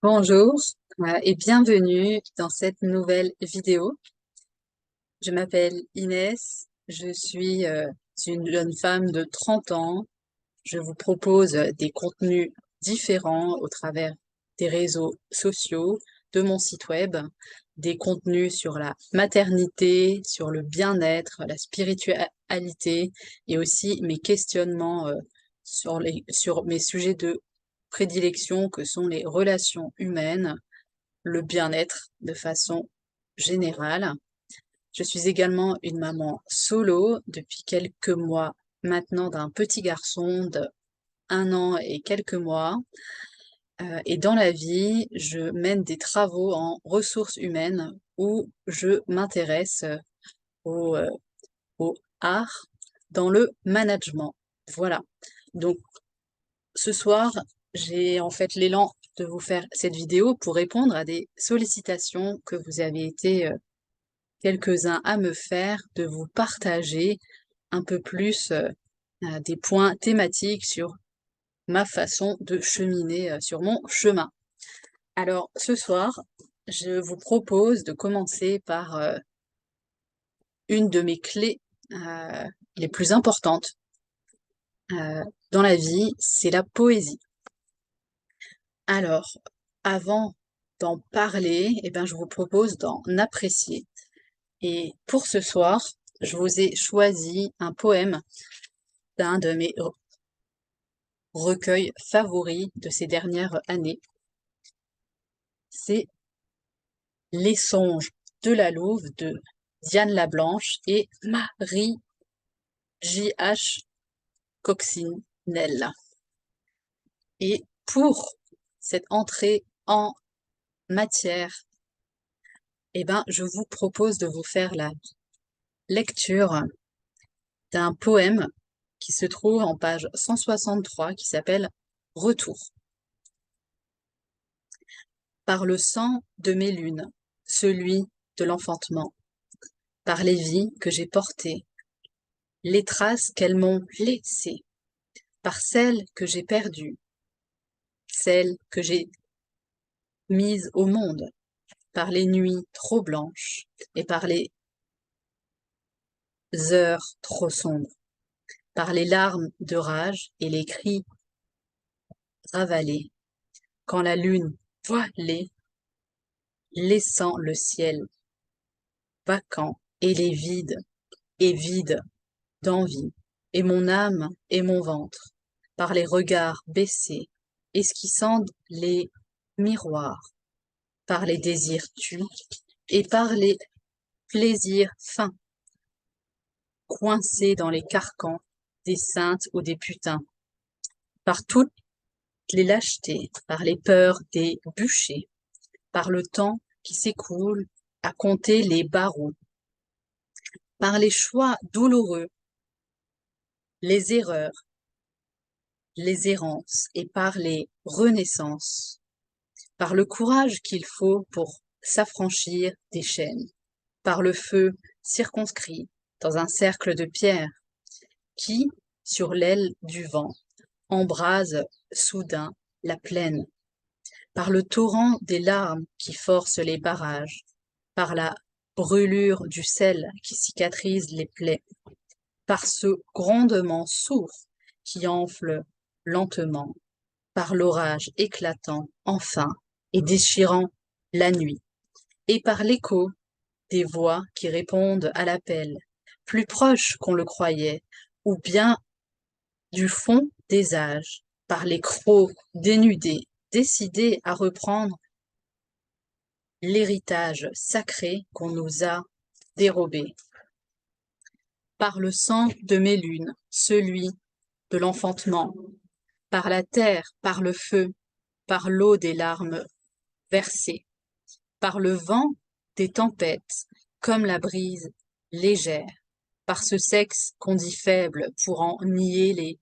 Bonjour et bienvenue dans cette nouvelle vidéo. Je m'appelle Inès, je suis une jeune femme de 30 ans. Je vous propose des contenus différents au travers des réseaux sociaux, de mon site web, des contenus sur la maternité, sur le bien-être, la spiritualité et aussi mes questionnements sur mes sujets de prédilection que sont les relations humaines, le bien-être de façon générale. Je suis également une maman solo depuis quelques mois maintenant d'un petit garçon de 1 an et quelques mois. Et dans la vie, je mène des travaux en ressources humaines où je m'intéresse au, euh, au art dans le management. Voilà. Donc, ce soir, j'ai en fait l'élan de vous faire cette vidéo pour répondre à des sollicitations que vous avez été quelques-uns à me faire, de vous partager un peu plus des points thématiques sur ma façon de cheminer sur mon chemin. Alors, ce soir, je vous propose de commencer par une de mes clés les plus importantes dans la vie, c'est la poésie. Alors, avant d'en parler, eh ben, je vous propose d'en apprécier. Et pour ce soir, je vous ai choisi un poème d'un de mes recueils favoris de ces dernières années. C'est Les songes de la Louve de Diane Lablanche et Marie J.H. Coccinelle. Et pour cette entrée en matière, eh ben, je vous propose de vous faire la lecture d'un poème qui se trouve en page 163 qui s'appelle Retour. Par le sang de mes lunes, celui de l'enfantement, par les vies que j'ai portées, les traces qu'elles m'ont laissées, par celles que j'ai perdues, celles que j'ai mises au monde, par les nuits trop blanches et par les heures trop sombres, par les larmes de rage et les cris ravalés, quand la lune voilée, laissant le ciel vacant et les vides et vide d'envie, et mon âme et mon ventre, par les regards baissés, esquissant les miroirs, par les désirs tus et par les plaisirs fins, coincés dans les carcans des saintes ou des putains, par toutes les lâchetés, par les peurs des bûchers, par le temps qui s'écoule à compter les barreaux, par les choix douloureux, les erreurs, les errances et par les renaissances, par le courage qu'il faut pour s'affranchir des chaînes, par le feu circonscrit dans un cercle de pierre qui, sur l'aile du vent, embrase soudain la plaine, par le torrent des larmes qui force les barrages, par la brûlure du sel qui cicatrise les plaies, par ce grondement sourd qui enfle lentement, par l'orage éclatant enfin et déchirant la nuit, et par l'écho des voix qui répondent à l'appel, plus proche qu'on le croyait, ou bien du fond des âges, par les crocs dénudés, décidés à reprendre l'héritage sacré qu'on nous a dérobé, par le sang de mes lunes, celui de l'enfantement, par la terre, par le feu, par l'eau des larmes versées, par le vent des tempêtes, comme la brise légère, par ce sexe qu'on dit faible pour en nier les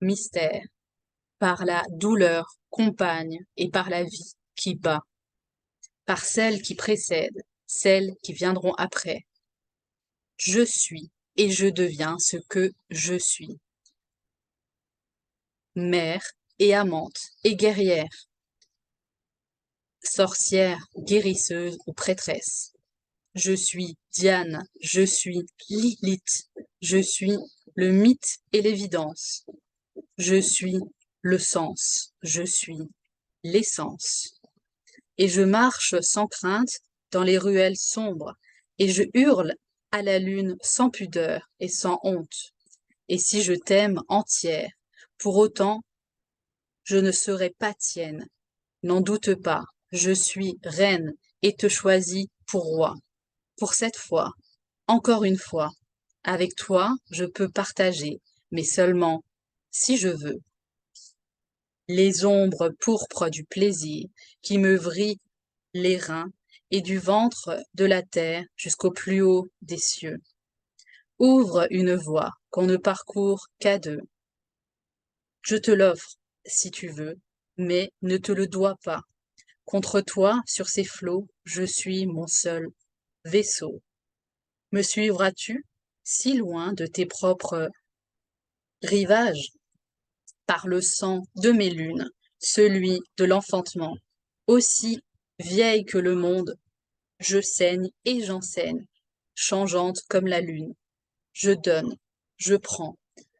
mystères, par la douleur compagne et par la vie qui bat, par celles qui précèdent, celles qui viendront après. Je suis et je deviens ce que je suis. Mère et amante et guerrière, sorcière, guérisseuse ou prêtresse. Je suis Diane, je suis Lilith, je suis le mythe et l'évidence. Je suis le sens, je suis l'essence. Et je marche sans crainte dans les ruelles sombres, et je hurle à la lune sans pudeur et sans honte. Et si je t'aime entière, pour autant, je ne serai pas tienne. N'en doute pas, je suis reine et te choisis pour roi. Pour cette fois, encore une fois, avec toi, je peux partager, mais seulement si je veux. Les ombres pourpres du plaisir qui me vrillent les reins et du ventre de la terre jusqu'au plus haut des cieux. Ouvre une voie qu'on ne parcourt qu'à deux. Je te l'offre, si tu veux, mais ne te le dois pas. Contre toi, sur ces flots, je suis mon seul vaisseau. Me suivras-tu, si loin de tes propres rivages, par le sang de mes lunes, celui de l'enfantement, aussi vieille que le monde, je saigne et j'enseigne, changeante comme la lune. Je donne, je prends,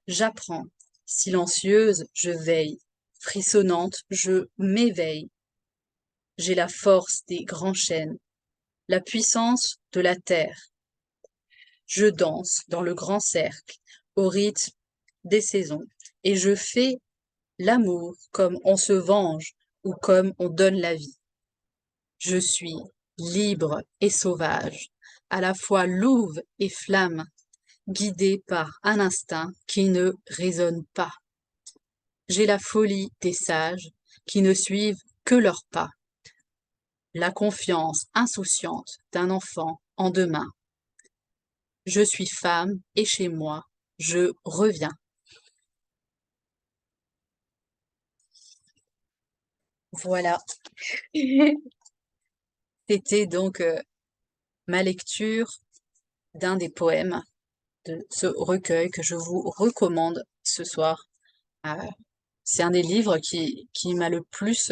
j'apprends, silencieuse, je veille, frissonnante, je m'éveille. J'ai la force des grands chênes, la puissance de la terre. Je danse dans le grand cercle, au rythme des saisons, et je fais l'amour comme on se venge ou comme on donne la vie. Je suis libre et sauvage, à la fois louve et flamme, guidée par un instinct qui ne raisonne pas. J'ai la folie des sages qui ne suivent que leurs pas, la confiance insouciante d'un enfant en demain. Je suis femme et chez moi, je reviens. Voilà. C'était donc ma lecture d'un des poèmes de ce recueil que je vous recommande ce soir. Euh, c'est un des livres qui m'a le plus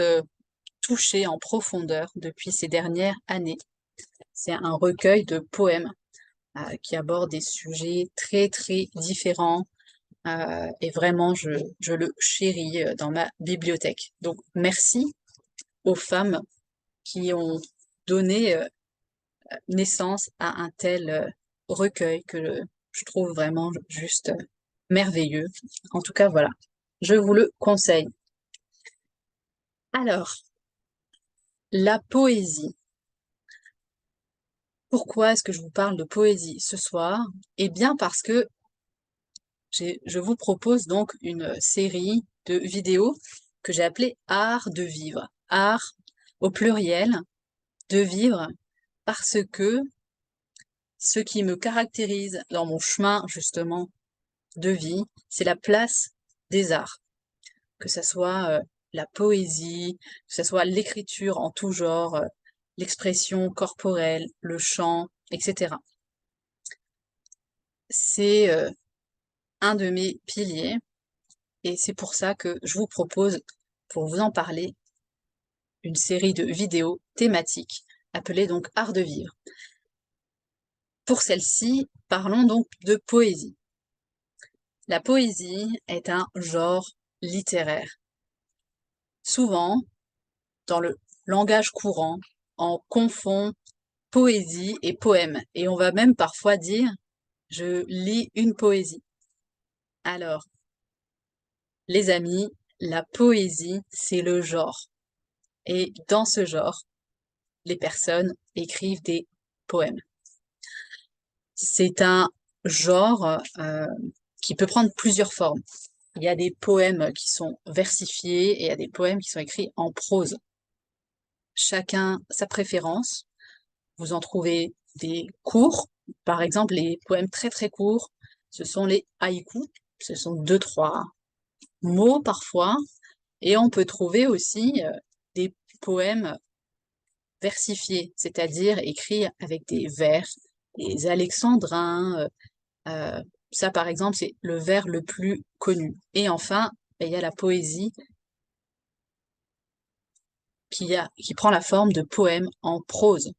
touchée en profondeur depuis ces dernières années. C'est un recueil de poèmes qui aborde des sujets très très différents et vraiment je le chéris dans ma bibliothèque. Donc merci aux femmes qui ont donné naissance à un tel recueil que je trouve vraiment juste merveilleux. En tout cas, voilà, je vous le conseille. Alors, la poésie. Pourquoi est-ce que je vous parle de poésie ce soir? Eh bien parce que je vous propose donc une série de vidéos que j'ai appelée Art de vivre. Art au pluriel de vivre parce que ce qui me caractérise dans mon chemin justement de vie, c'est la place des arts, que ce soit la poésie, que ce soit l'écriture en tout genre, l'expression corporelle, le chant, etc. C'est un de mes piliers et c'est pour ça que je vous propose, pour vous en parler, une série de vidéos thématiques appelée donc Art de vivre. Pour celle-ci, parlons donc de poésie. La poésie est un genre littéraire. Souvent, dans le langage courant, on confond poésie et poème. Et on va même parfois dire, je lis une poésie. Alors, les amis, la poésie, c'est le genre. Et dans ce genre, les personnes écrivent des poèmes. C'est un genre qui peut prendre plusieurs formes. Il y a des poèmes qui sont versifiés et il y a des poèmes qui sont écrits en prose. Chacun sa préférence. Vous en trouvez des courts, par exemple les poèmes très très courts, ce sont les haïkus, ce sont deux, trois mots parfois, et on peut trouver aussi des poèmes versifiés, c'est-à-dire écrits avec des vers, des alexandrins, euh, ça par exemple c'est le vers le plus connu. Et enfin, ben, il y a la poésie qui prend la forme de poèmes en prose,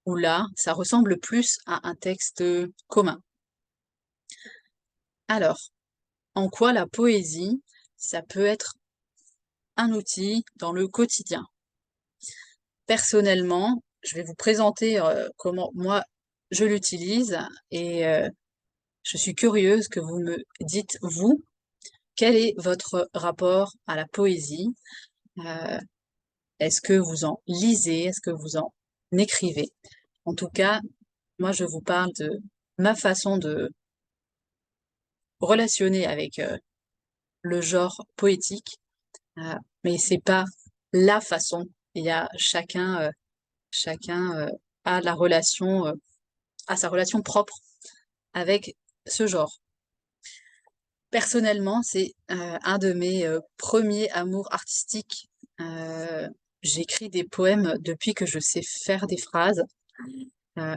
où là, ça ressemble plus à un texte commun. Alors, en quoi la poésie, ça peut être un outil dans le quotidien? Personnellement, je vais vous présenter comment moi je l'utilise et je suis curieuse que vous me dites, vous, quel est votre rapport à la poésie? Euh, Est-ce que vous en lisez? Est-ce que vous en écrivez? En tout cas, moi, je vous parle de ma façon de relationner avec le genre poétique, euh, mais c'est pas la façon. Il y a chacun a la relation, a sa relation propre avec ce genre. Personnellement, c'est un de mes premiers amours artistiques. Euh, J'écris des poèmes depuis que je sais faire des phrases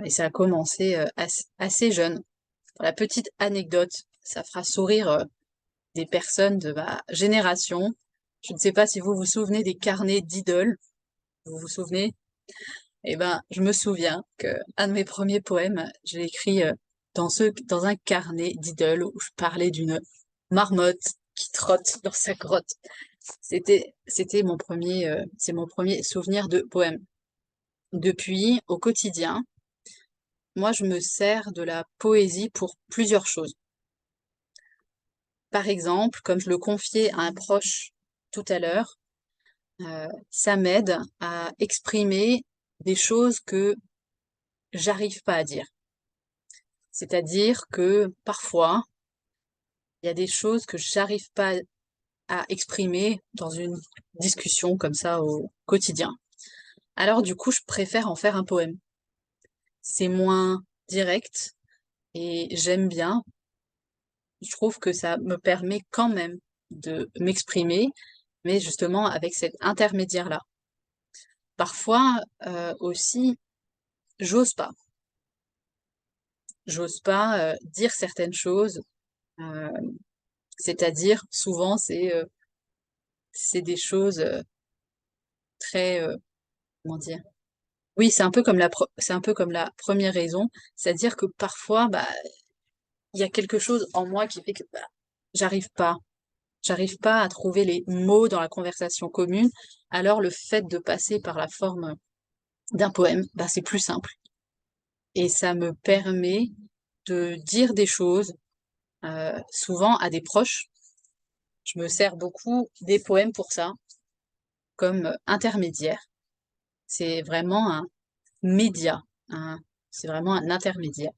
et ça a commencé assez jeune. Pour la petite anecdote, ça fera sourire des personnes de ma génération. Je ne sais pas si vous vous souvenez des carnets d'Idole. Vous vous souvenez? Eh ben, je me souviens que un de mes premiers poèmes, je l'ai écrit dans un carnet d'Idole où je parlais d'une marmotte qui trotte dans sa grotte. C'était c'est mon premier souvenir de poème. Depuis, au quotidien, moi, je me sers de la poésie pour plusieurs choses. Par exemple, comme je le confiais à un proche tout à l'heure, ça m'aide à exprimer des choses que j'arrive pas à dire. C'est-à-dire que parfois, il y a des choses que j'arrive pas à exprimer dans une discussion comme ça au quotidien. Alors du coup, je préfère en faire un poème. C'est moins direct et j'aime bien. Je trouve que ça me permet quand même de m'exprimer, mais justement avec cet intermédiaire-là. Parfois aussi, j'ose pas. J'ose pas dire certaines choses. euh, C'est-à-dire, souvent, c'est des choses très, comment dire? Oui, c'est un peu comme la première raison, c'est-à-dire que parfois, bah, il y a quelque chose en moi qui fait que bah, j'arrive pas, j'arrive pas à trouver les mots dans la conversation commune. Alors, le fait de passer par la forme d'un poème, bah, c'est plus simple. Et ça me permet de dire des choses, souvent à des proches. Je me sers beaucoup des poèmes pour ça, comme intermédiaire. C'est vraiment un média, c'est vraiment un intermédiaire.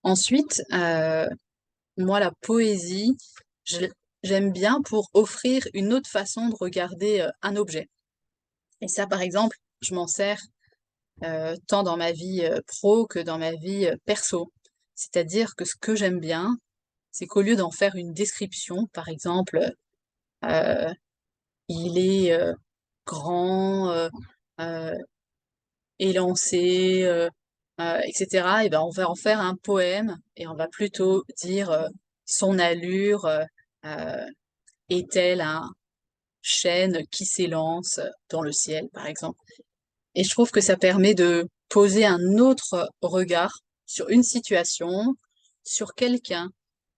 Ensuite, moi, la poésie, je- j'aime bien pour offrir une autre façon de regarder un objet. Et ça, par exemple, je m'en sers tant dans ma vie pro que dans ma vie perso. C'est-à-dire que ce que j'aime bien, c'est qu'au lieu d'en faire une description, par exemple, euh, il est grand, euh, élancé, etc. Et ben on va en faire un poème et on va plutôt dire son allure euh, est-elle un chêne qui s'élance dans le ciel, par exemple. Et je trouve que ça permet de poser un autre regard sur une situation, sur quelqu'un.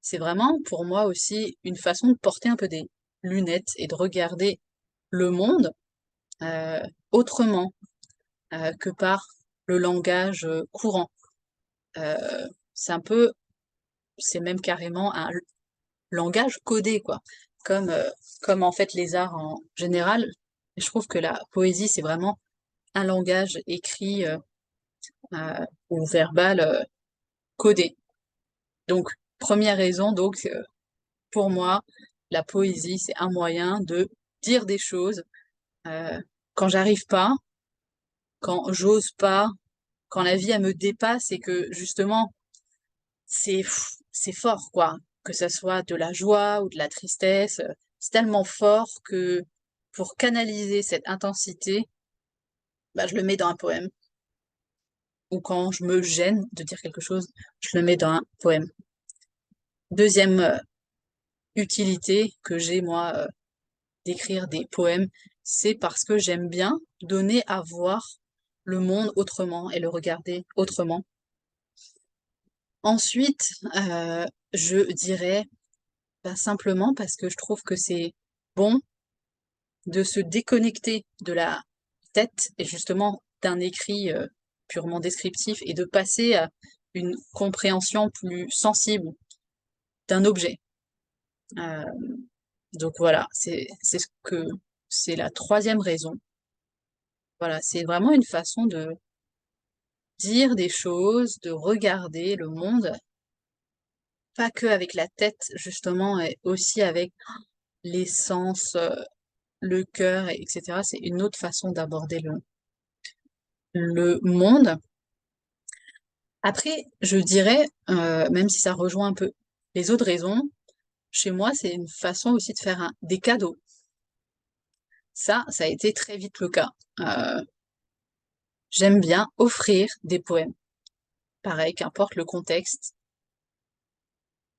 C'est vraiment pour moi aussi une façon de porter un peu des lunettes et de regarder le monde euh, autrement que par le langage courant. Euh, c'est un peu, c'est même carrément un langage codé, quoi. Comme, euh, comme en fait les arts en général. Je trouve que la poésie, c'est vraiment un langage écrit ou verbal codé. Donc, première raison, donc, pour moi, la poésie, c'est un moyen de dire des choses quand j'arrive pas, quand j'ose pas, quand la vie, elle me dépasse et que justement, c'est fort, quoi. Que ça soit de la joie ou de la tristesse, c'est tellement fort que pour canaliser cette intensité, bah, je le mets dans un poème. Ou quand je me gêne de dire quelque chose, je le mets dans un poème. Deuxième utilité que j'ai, moi, d'écrire des poèmes, c'est parce que j'aime bien. donner à voir le monde autrement et le regarder autrement. Ensuite, je dirais simplement parce que je trouve que c'est bon de se déconnecter de la tête et justement d'un écrit purement descriptif et de passer à une compréhension plus sensible d'un objet. Euh, donc voilà, c'est la troisième raison. Voilà, c'est vraiment une façon de dire des choses, de regarder le monde, pas que avec la tête justement, et aussi avec les sens, le cœur, etc. C'est une autre façon d'aborder le monde. Après, je dirais, même si ça rejoint un peu les autres raisons, chez moi, c'est une façon aussi de faire des cadeaux. Ça a été très vite le cas. Euh, J'aime bien offrir des poèmes. Pareil, qu'importe le contexte.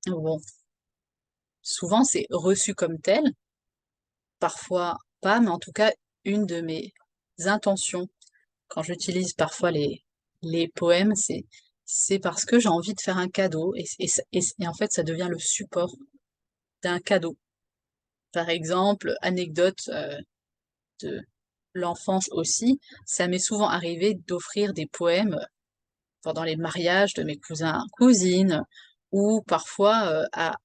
Bon, souvent c'est reçu comme tel, parfois pas, mais en tout cas, une de mes intentions quand j'utilise parfois les poèmes, c'est parce que j'ai envie de faire un cadeau et en fait, ça devient le support d'un cadeau. Par exemple, anecdote de l'enfance aussi, ça m'est souvent arrivé d'offrir des poèmes pendant les mariages de mes cousins, cousines, ou parfois à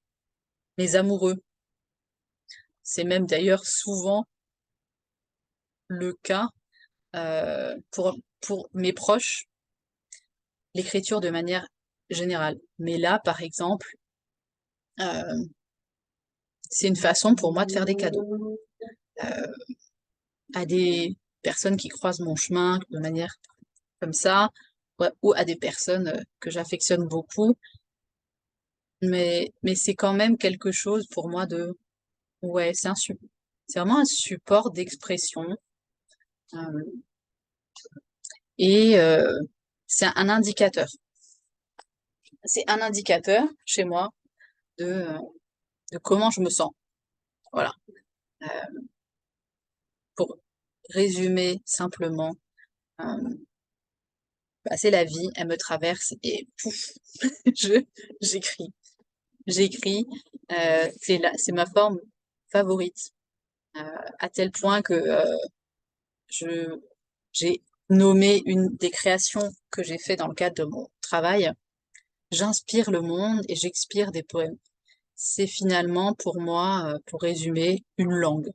mes amoureux. C'est même d'ailleurs souvent le cas pour mes proches, l'écriture de manière générale. Mais là, par exemple, euh, c'est une façon pour moi de faire des cadeaux à des personnes qui croisent mon chemin de manière comme ça, ouais, ou à des personnes que j'affectionne beaucoup. Mais c'est quand même quelque chose pour moi ouais, c'est vraiment un support d'expression. euh, et c'est un indicateur. C'est un indicateur chez moi de, euh, de comment je me sens. Voilà. Euh, pour résumer simplement, euh, c'est la vie, elle me traverse et pouf, je, j'écris. J'écris, c'est ma forme favorite, euh, à tel point que je, j'ai nommé une des créations que j'ai fait dans le cadre de mon travail. J'inspire le monde et j'expire des poèmes. C'est finalement pour moi, pour résumer, une langue,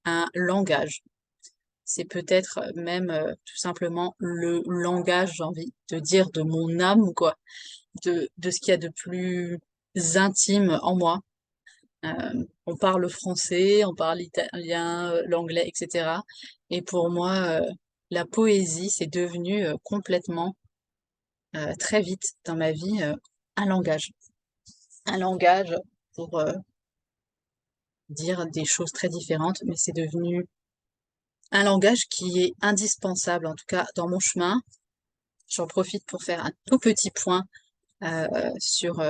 un langage. C'est peut-être même tout simplement le langage, j'ai envie de dire, de mon âme, quoi, de ce qu'il y a de plus intime en moi. On parle français, on parle italien, l'anglais, etc. Et pour moi, la poésie, c'est devenu complètement, très vite dans ma vie, un langage. Un langage pour dire des choses très différentes, mais c'est devenu un langage qui est indispensable, en tout cas dans mon chemin. J'en profite pour faire un tout petit point sur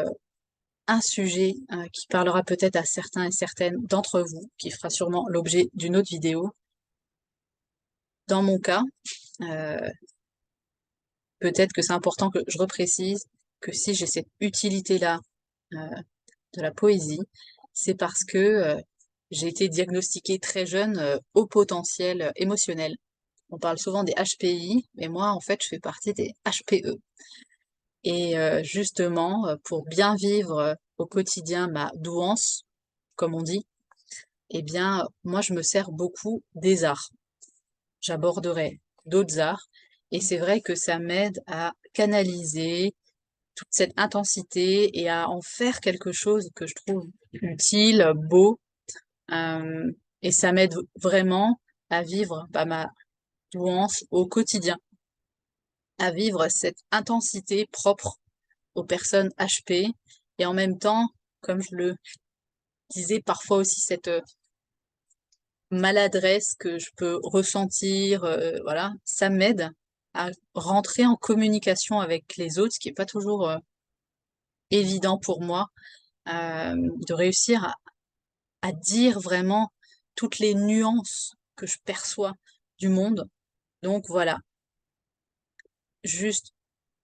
un sujet qui parlera peut-être à certains et certaines d'entre vous, qui fera sûrement l'objet d'une autre vidéo. Dans mon cas, euh, peut-être que c'est important que je reprécise que si j'ai cette utilité-là euh, de la poésie, c'est parce que j'ai été diagnostiquée très jeune au potentiel émotionnel. On parle souvent des HPI, mais moi, en fait, je fais partie des HPE. Et justement, pour bien vivre au quotidien ma douance, comme on dit, eh bien, moi, je me sers beaucoup des arts. J'aborderai d'autres arts. Et c'est vrai que ça m'aide à canaliser toute cette intensité et à en faire quelque chose que je trouve utile, beau. euh, et ça m'aide vraiment à vivre ma douance au quotidien, à vivre cette intensité propre aux personnes HP et en même temps, comme je le disais, parfois aussi cette maladresse que je peux ressentir, voilà, ça m'aide à rentrer en communication avec les autres, ce qui n'est pas toujours évident pour moi, de réussir à dire vraiment toutes les nuances que je perçois du monde. Donc voilà, juste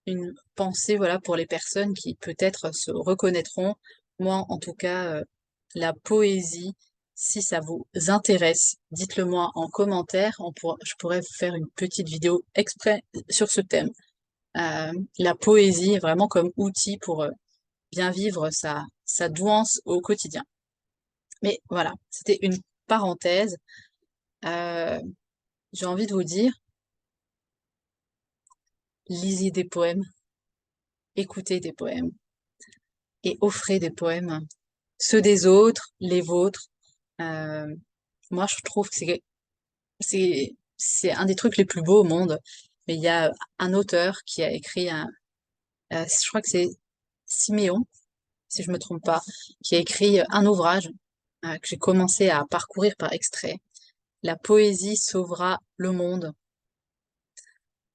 une pensée voilà, pour les personnes qui peut-être se reconnaîtront. Moi, en tout cas, la poésie, si ça vous intéresse, dites-le moi en commentaire. Je pourrais vous faire une petite vidéo exprès sur ce thème. La poésie, vraiment comme outil pour bien vivre sa douance au quotidien. Mais voilà, c'était une parenthèse. Euh, j'ai envie de vous dire, lisez des poèmes, écoutez des poèmes et offrez des poèmes, ceux des autres, les vôtres. Euh, moi, je trouve que c'est un des trucs les plus beaux au monde. Mais il y a un auteur qui a écrit je crois que c'est Siméon, si je me trompe pas, qui a écrit un ouvrage que j'ai commencé à parcourir par extrait. La poésie sauvera le monde.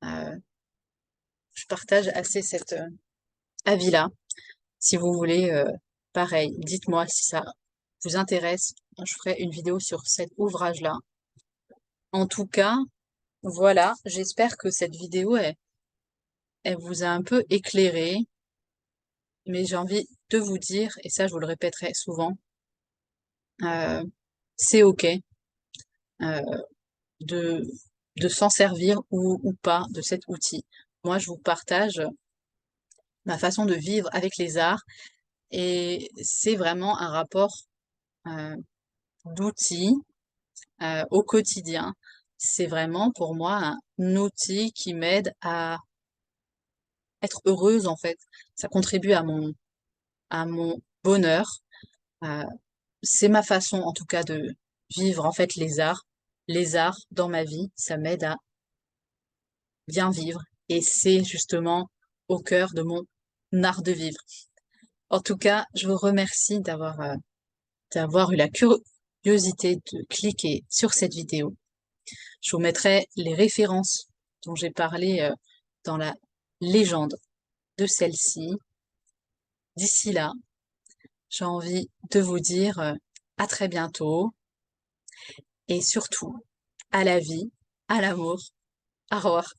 Euh, je partage assez cet avis-là. Si vous voulez, pareil, dites-moi si ça vous intéresse. Je ferai une vidéo sur cet ouvrage-là. En tout cas, voilà, j'espère que cette vidéo, elle vous a un peu éclairé, mais j'ai envie de vous dire, et ça je vous le répéterai souvent, euh, c'est OK euh, de, de s'en servir ou pas de cet outil. Moi, je vous partage ma façon de vivre avec les arts et c'est vraiment un rapport euh, d'outils au quotidien. C'est vraiment pour moi un outil qui m'aide à être heureuse en fait. Ça contribue à mon bonheur. Euh, c'est ma façon en tout cas de vivre en fait les arts. Les arts dans ma vie, ça m'aide à bien vivre et c'est justement au cœur de mon art de vivre. En tout cas, je vous remercie d'avoir eu la curiosité de cliquer sur cette vidéo. Je vous mettrai les références dont j'ai parlé dans la légende de celle-ci. D'ici là, j'ai envie de vous dire à très bientôt et surtout à la vie, à l'amour. Au revoir.